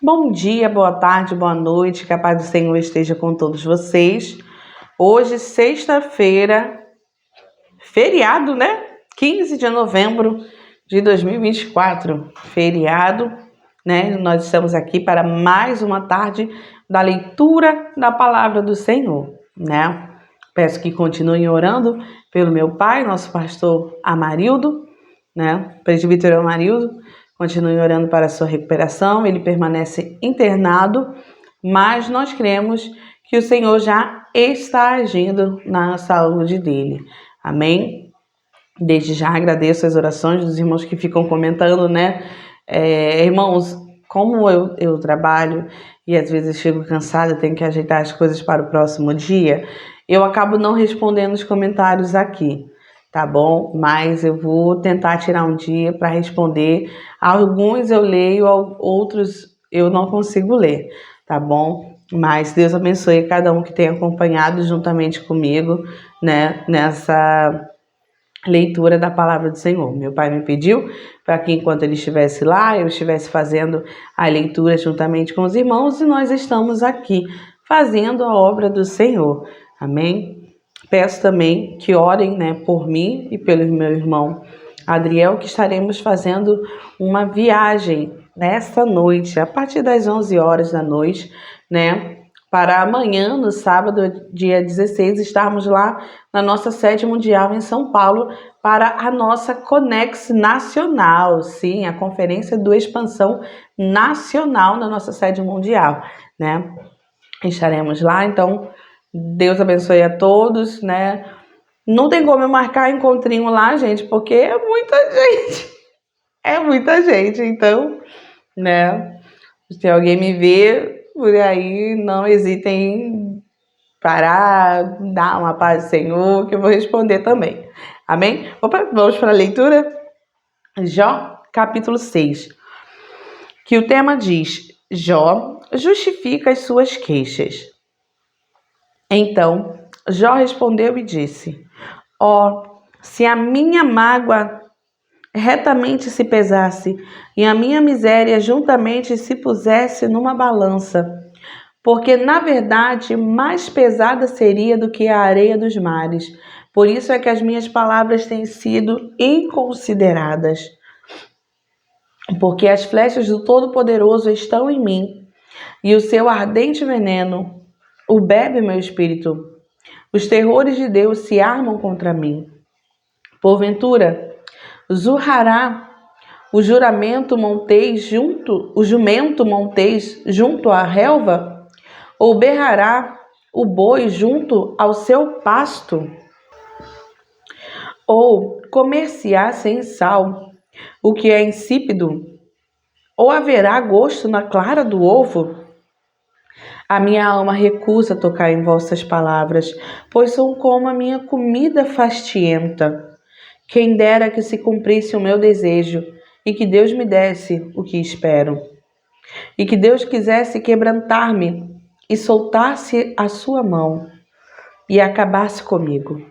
Bom dia, boa tarde, boa noite, que a paz do Senhor esteja com todos vocês. Hoje, sexta-feira, feriado, né? 15 de novembro de 2024, feriado, né? Nós estamos aqui para mais uma tarde da leitura da palavra do Senhor, né? Peço que continuem orando pelo meu pai, nosso pastor Amarildo, né? Presbítero Amarildo. Continue orando para a sua recuperação. Ele permanece internado, mas nós cremos que o Senhor já está agindo na saúde dele. Amém? Desde já agradeço as orações dos irmãos que ficam comentando, né? Irmãos, como eu trabalho e às vezes chego cansada, tenho que ajeitar as coisas para o próximo dia, eu acabo não respondendo os comentários aqui, tá bom? Mas eu vou tentar tirar um dia para responder. Alguns eu leio, outros eu não consigo ler, tá bom? Mas Deus abençoe cada um que tem acompanhado juntamente comigo, né, nessa leitura da palavra do Senhor. Meu pai me pediu para que enquanto ele estivesse lá, eu estivesse fazendo a leitura juntamente com os irmãos, e nós estamos aqui fazendo a obra do Senhor. Amém? Peço também que orem, né, por mim e pelo meu irmão Adriel, que estaremos fazendo uma viagem nesta noite, a partir das 11 horas da noite, né, para amanhã, no sábado, dia 16, estarmos lá na nossa sede mundial em São Paulo para a nossa Conex Nacional, sim, a Conferência do Expansão Nacional na nossa sede mundial, né? Estaremos lá, então Deus abençoe a todos, né? Não tem como eu marcar encontrinho lá, gente, porque é muita gente. É muita gente, então, né? Se alguém me ver por aí, não hesitem em parar, dar uma paz do Senhor, que eu vou responder também. Amém? Vamos para a leitura? Jó, capítulo 6. Que o tema diz: Jó justifica as suas queixas. Então, Jó respondeu e disse: se a minha mágoa retamente se pesasse, e a minha miséria juntamente se pusesse numa balança, porque na verdade mais pesada seria do que a areia dos mares. Por isso é que as minhas palavras têm sido inconsideradas. Porque as flechas do Todo-Poderoso estão em mim, e o seu ardente veneno o bebe meu espírito. Os terrores de Deus se armam contra mim. Porventura, zurrará o jumento monteis junto à relva? Ou berrará o boi junto ao seu pasto? Ou comer-se-á sem sal o que é insípido? Ou haverá gosto na clara do ovo? A minha alma recusa tocar em vossas palavras, pois são como a minha comida fastienta. Quem dera que se cumprisse o meu desejo, e que Deus me desse o que espero. E que Deus quisesse quebrantar-me, e soltasse a sua mão, e acabasse comigo.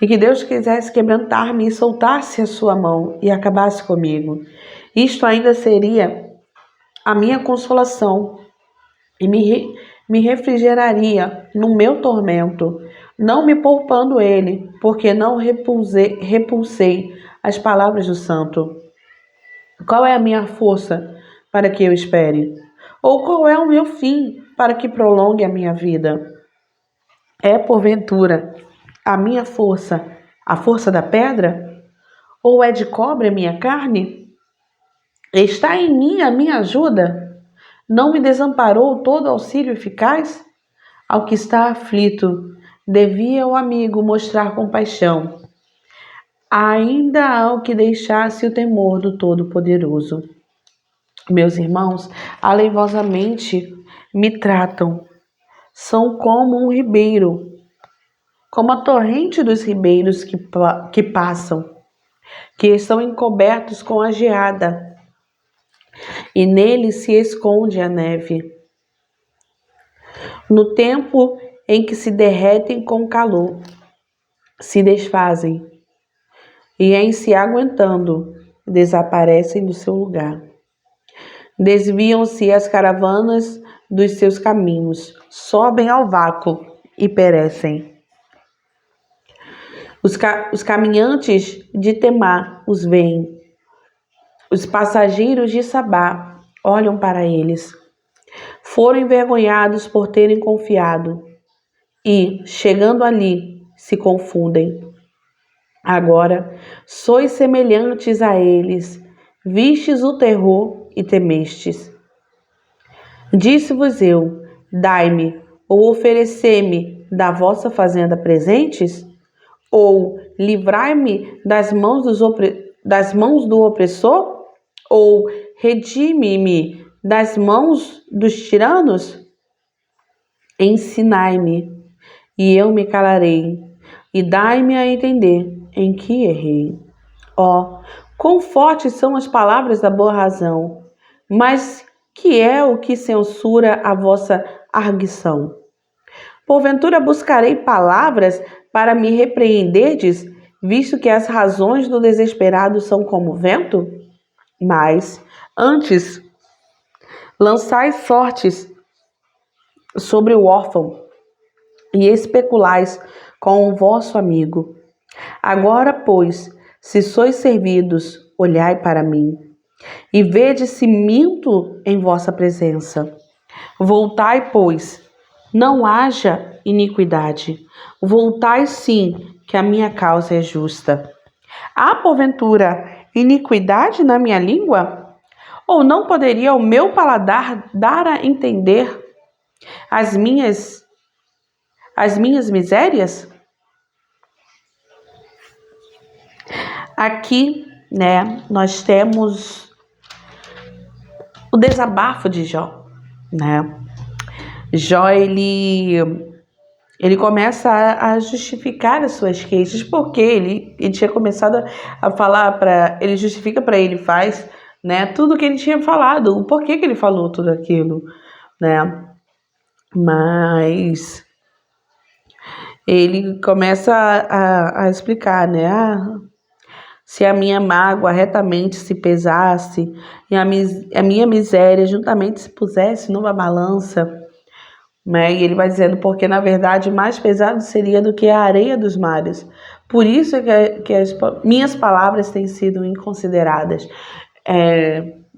E que Deus quisesse quebrantar-me, e soltasse a sua mão, e acabasse comigo. Isto ainda seria a minha consolação, e me refrigeraria no meu tormento, não me poupando ele, porque não repulsei as palavras do santo. Qual é a minha força para que eu espere? Ou qual é o meu fim para que prolongue a minha vida? É, porventura, a minha força a força da pedra? Ou é de cobre a minha carne? Está em mim a minha ajuda? Não me desamparou todo auxílio eficaz? Ao que está aflito, devia o amigo mostrar compaixão, ainda ao que deixasse o temor do Todo-Poderoso. Meus irmãos, aleivosamente me tratam. São como um ribeiro, como a torrente dos ribeiros que passam, que estão encobertos com a geada, e nele se esconde a neve. No tempo em que se derretem com calor, se desfazem, e em se aguentando, desaparecem do seu lugar. Desviam-se as caravanas dos seus caminhos, sobem ao vácuo e perecem. Os caminhantes de Temá os veem. Os passageiros de Sabá olham para eles. Foram envergonhados por terem confiado e, chegando ali, se confundem. Agora sois semelhantes a eles, vistes o terror e temestes. Disse-vos eu, dai-me ou oferecei-me da vossa fazenda presentes? Ou livrai-me das mãos do opressor? Ou redime-me das mãos dos tiranos? Ensinai-me, e eu me calarei, e dai-me a entender em que errei. Ó, quão fortes são as palavras da boa razão, mas que é o que censura a vossa arguição? Porventura buscarei palavras para me repreenderdes, visto que as razões do desesperado são como vento? Mas, antes, lançai sortes sobre o órfão e especulais com o vosso amigo. Agora, pois, se sois servidos, olhai para mim, e vede se minto em vossa presença. Voltai, pois, não haja iniquidade. Voltai sim, que a minha causa é justa. Há, porventura, iniquidade na minha língua? Ou não poderia o meu paladar dar a entender as minhas misérias? Aqui, né, nós temos o desabafo de Jó, né? Jó, ele começa a justificar as suas queixas, porque ele tinha começado a falar ele justifica para ele, faz, né, tudo que ele tinha falado, o porquê que ele falou tudo aquilo, né? Mas ele começa a explicar, né? Se a minha mágoa retamente se pesasse e a minha miséria juntamente se pusesse numa balança, né? E ele vai dizendo, porque na verdade mais pesado seria do que a areia dos mares. Por isso que as minhas palavras têm sido inconsideradas.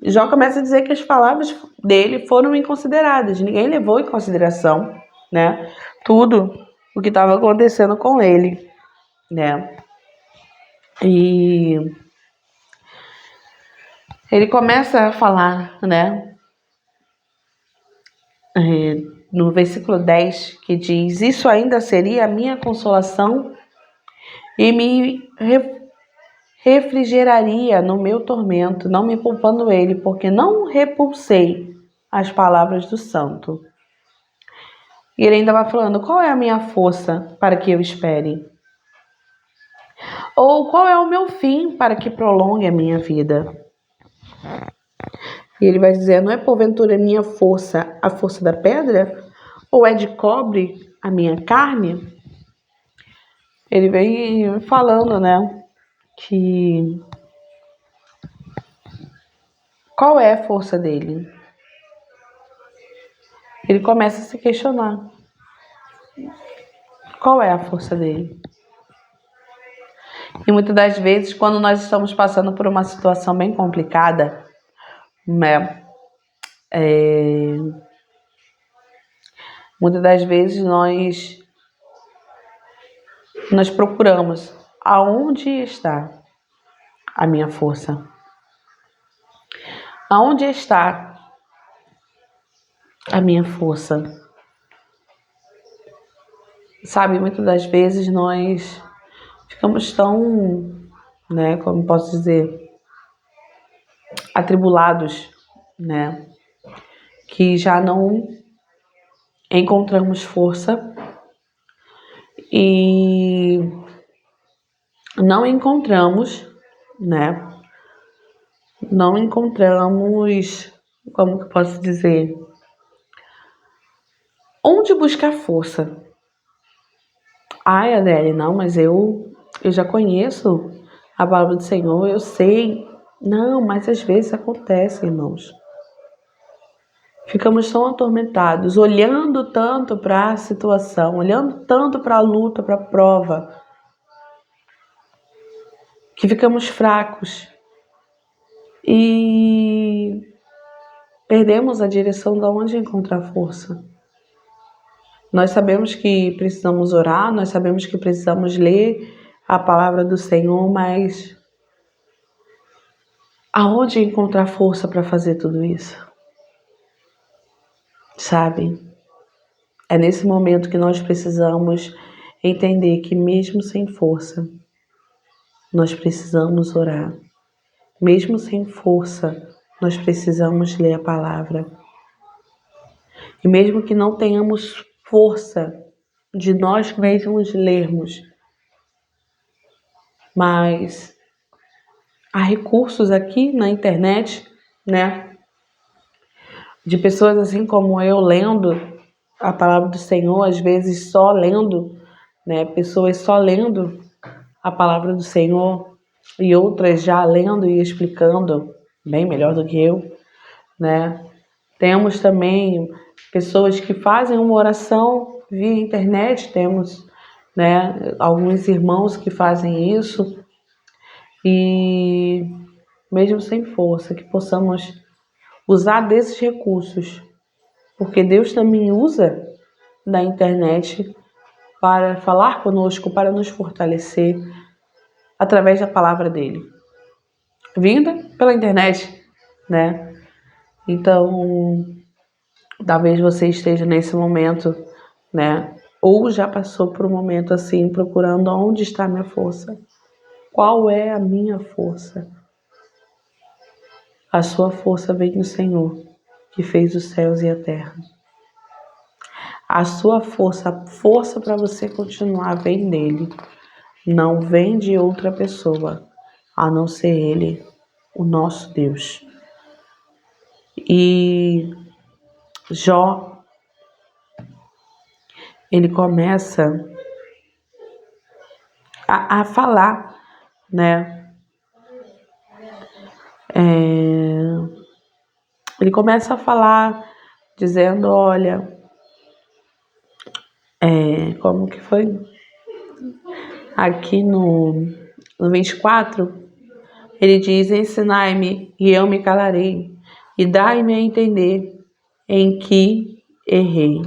Jó começa a dizer que as palavras dele foram inconsideradas. Ninguém levou em consideração, né, tudo o que estava acontecendo com ele, né? E ele começa a falar, né, no versículo 10, que diz: isso ainda seria a minha consolação e me refrigeraria no meu tormento, não me poupando ele, porque não repulsei as palavras do santo. E ele ainda vai falando, qual é a minha força para que eu espere? Ou qual é o meu fim para que prolongue a minha vida? E ele vai dizer, não é porventura minha força a força da pedra? Ou é de cobre a minha carne? Ele vem falando, né, que qual é a força dele? Ele começa a se questionar. Qual é a força dele? E muitas das vezes, quando nós estamos passando por uma situação bem complicada, né, muitas das vezes nós procuramos aonde está a minha força? Aonde está a minha força? Sabe, muitas das vezes nós ficamos tão, né, como posso dizer, atribulados, né, que já não encontramos força e não encontramos, né, não encontramos, como que eu posso dizer, onde buscar força. Ai, Adele, não, mas eu já conheço a palavra do Senhor, eu sei. Não, mas às vezes acontece, irmãos. ficamos tão atormentados, olhando tanto para a situação, olhando tanto para a luta, para a prova, que ficamos fracos e perdemos a direção de onde encontrar força. Nós sabemos que precisamos orar, nós sabemos que precisamos ler a palavra do Senhor, mas aonde encontrar força para fazer tudo isso? Sabe? É nesse momento que nós precisamos entender que mesmo sem força, nós precisamos orar. Mesmo sem força, nós precisamos ler a palavra. E mesmo que não tenhamos força de nós mesmos lermos, mas há recursos aqui na internet, né? De pessoas assim como eu lendo a palavra do Senhor, às vezes só lendo, né? Pessoas só lendo a palavra do Senhor e outras já lendo e explicando bem melhor do que eu, né? Temos também pessoas que fazem uma oração via internet, temos, né, alguns irmãos que fazem isso e mesmo sem força, que possamos usar desses recursos, porque Deus também usa da internet para falar conosco, para nos fortalecer através da palavra dele, vinda pela internet, né? Então, talvez você esteja nesse momento, né? Ou já passou por um momento assim, procurando onde está a minha força. Qual é a minha força? A sua força vem do Senhor, que fez os céus e a terra. A sua força, a força para você continuar vem dele. Não vem de outra pessoa, a não ser ele, o nosso Deus. E Jó, ele começa a falar, né? Ele começa a falar, dizendo, olha, como que foi? Aqui no 24, ele diz, ensinai-me e eu me calarei, e dai-me a entender em que errei.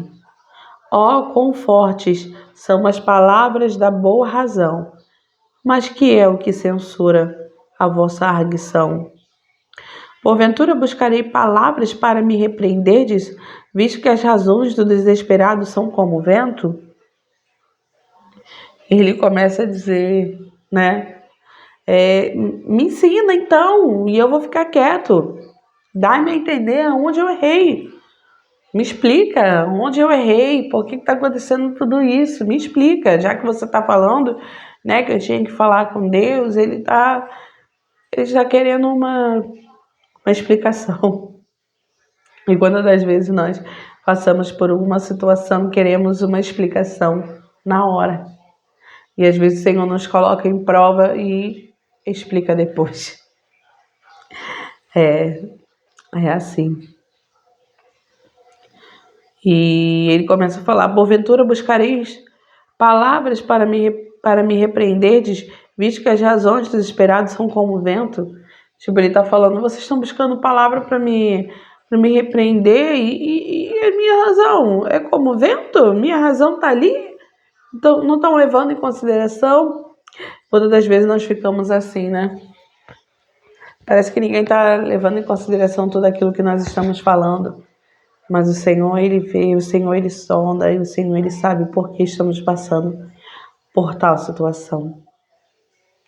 Ó, quão fortes são as palavras da boa razão, mas que é o que censura a vossa arguição? Porventura buscarei palavras para me repreenderdes, visto que as razões do desesperado são como o vento? Ele começa a dizer, né? Me ensina então, e eu vou ficar quieto. Dá-me a entender onde eu errei. Me explica onde eu errei, por que está acontecendo tudo isso? Me explica, já que você está falando, né, que eu tinha que falar com Deus, ele está querendo uma explicação. E quantas das vezes nós passamos por uma situação, queremos uma explicação na hora. E às vezes o Senhor nos coloca em prova e explica depois. É assim. E ele começa a falar, porventura buscareis palavras para me repreenderdes, visto que as razões dos esperados são como o vento. Tipo, ele está falando, vocês estão buscando palavra para me repreender e a minha razão é como o vento? Minha razão está ali? Então, não estão levando em consideração? Todas as vezes nós ficamos assim, né? Parece que ninguém está levando em consideração tudo aquilo que nós estamos falando. Mas o Senhor, Ele vê, o Senhor, Ele sonda, e o Senhor, Ele sabe por que estamos passando por tal situação.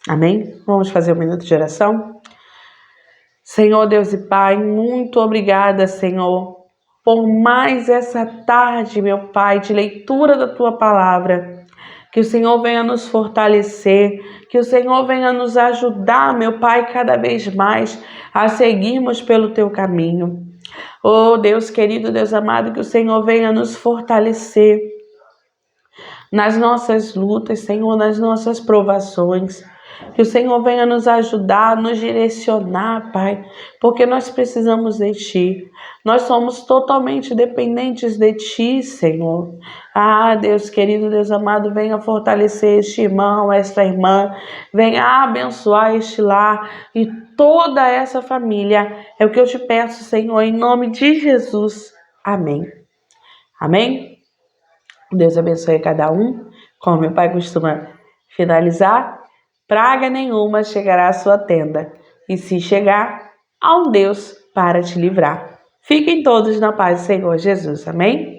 Amém? Vamos fazer um minuto de oração? Senhor, Deus e Pai, muito obrigada, Senhor, por mais essa tarde, meu Pai, de leitura da Tua Palavra. Que o Senhor venha nos fortalecer, que o Senhor venha nos ajudar, meu Pai, cada vez mais a seguirmos pelo Teu caminho. Oh, Deus querido, Deus amado, que o Senhor venha nos fortalecer nas nossas lutas, Senhor, nas nossas provações. Que o Senhor venha nos ajudar, nos direcionar, Pai, porque nós precisamos de Ti. Nós somos totalmente dependentes de Ti, Senhor. Ah, Deus querido, Deus amado, venha fortalecer este irmão, esta irmã, venha abençoar este lar e toda essa família. É o que eu te peço, Senhor, em nome de Jesus. Amém. Amém? Deus abençoe cada um. Como meu pai costuma finalizar, praga nenhuma chegará à sua tenda, e se chegar, há um Deus para te livrar. Fiquem todos na paz do Senhor Jesus. Amém?